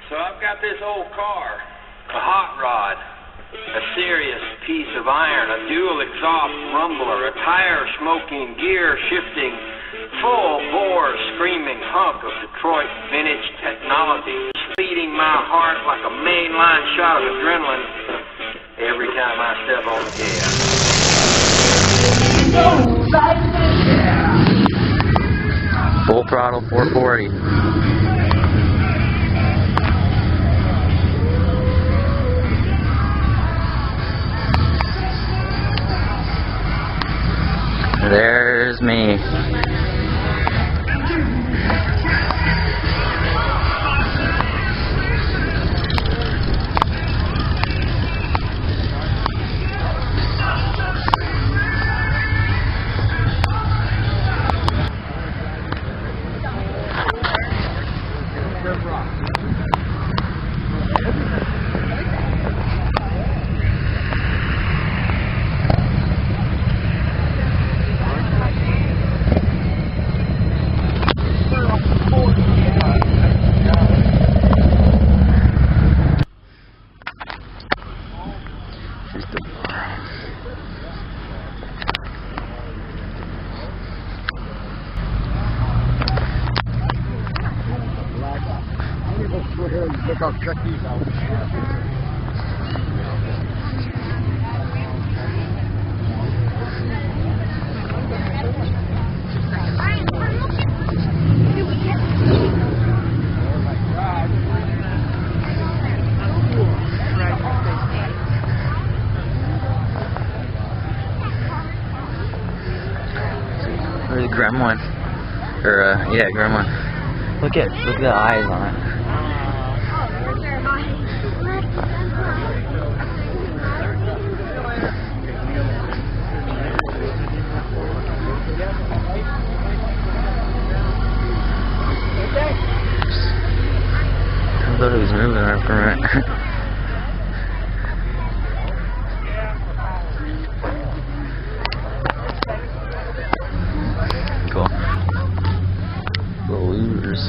So I've got this old car, a hot rod, a serious piece of iron, a dual exhaust rumbler, a tire smoking, gear shifting, full bore screaming hunk of Detroit vintage technology, speeding my heart like a mainline shot of adrenaline every time I step on the gas. Full throttle 440. There's me. Look how check these out. Where's the Gremlin? Or yeah, Gremlin. Look at the eyes on it. I thought it was moving there for a minute. Cool. Blues.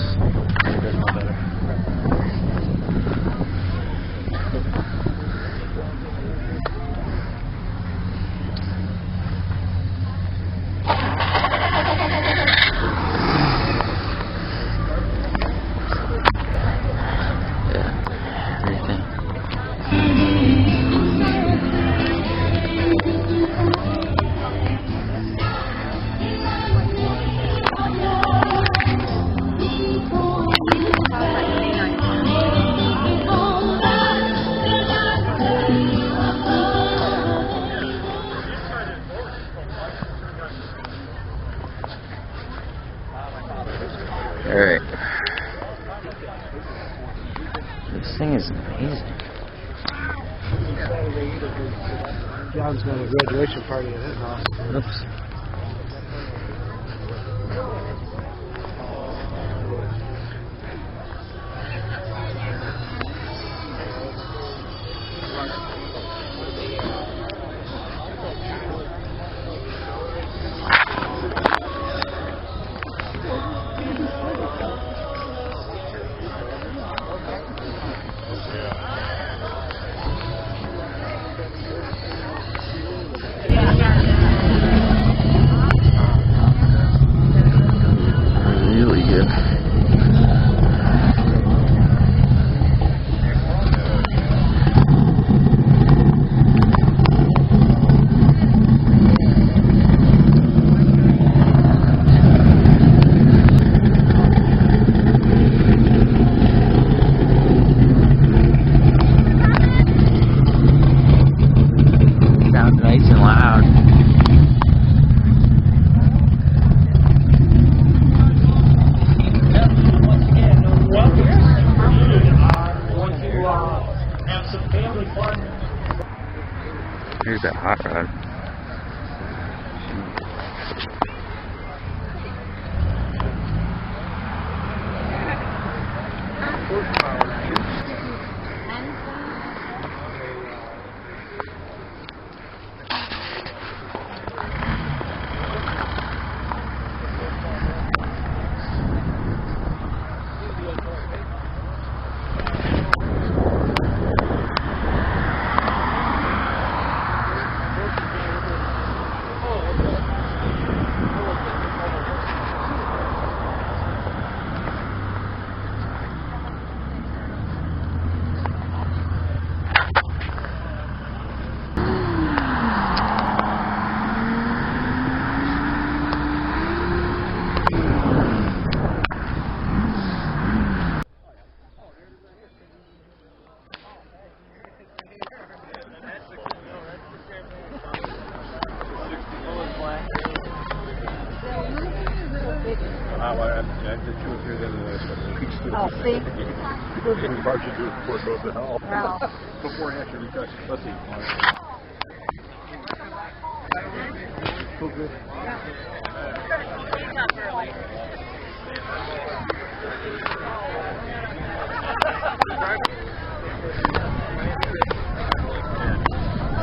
Alright. This thing is amazing. John's got a graduation party at his house. Oops. Really good. Sounds nice and loud. Here's that hot rod. We probably should do it before it goes to hell. Wow. Before it actually touches. Let's see. So good.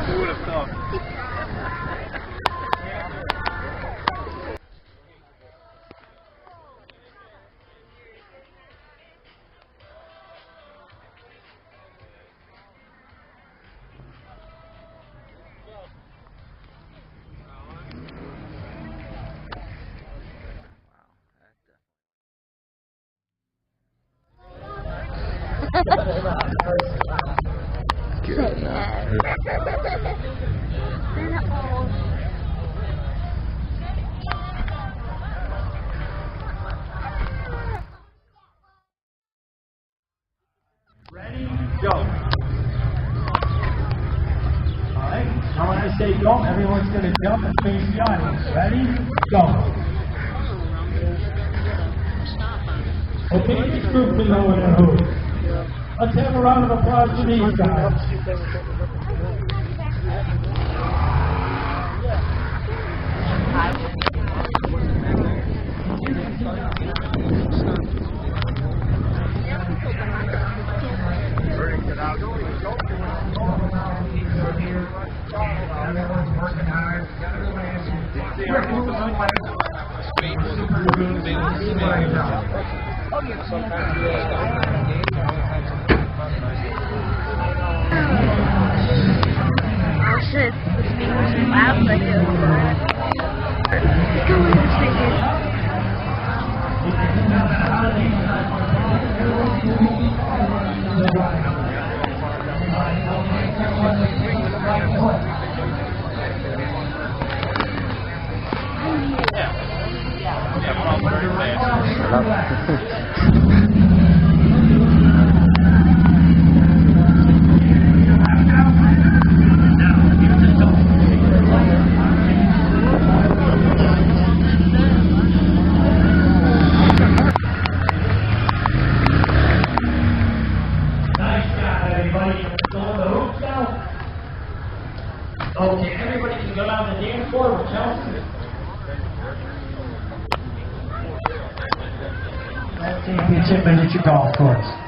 Who would have thought? Good enough. Ready, go. Alright, now when I say go, everyone's going to jump and face the audience. Ready, go. Okay, this group can know what they're who. Let's have a round of applause for these guys. Oh shit, the speaker's too loud like it. Let's go with the speakers. Okay, everybody can go down the dance floor with Chelsea. That championship and at your golf course.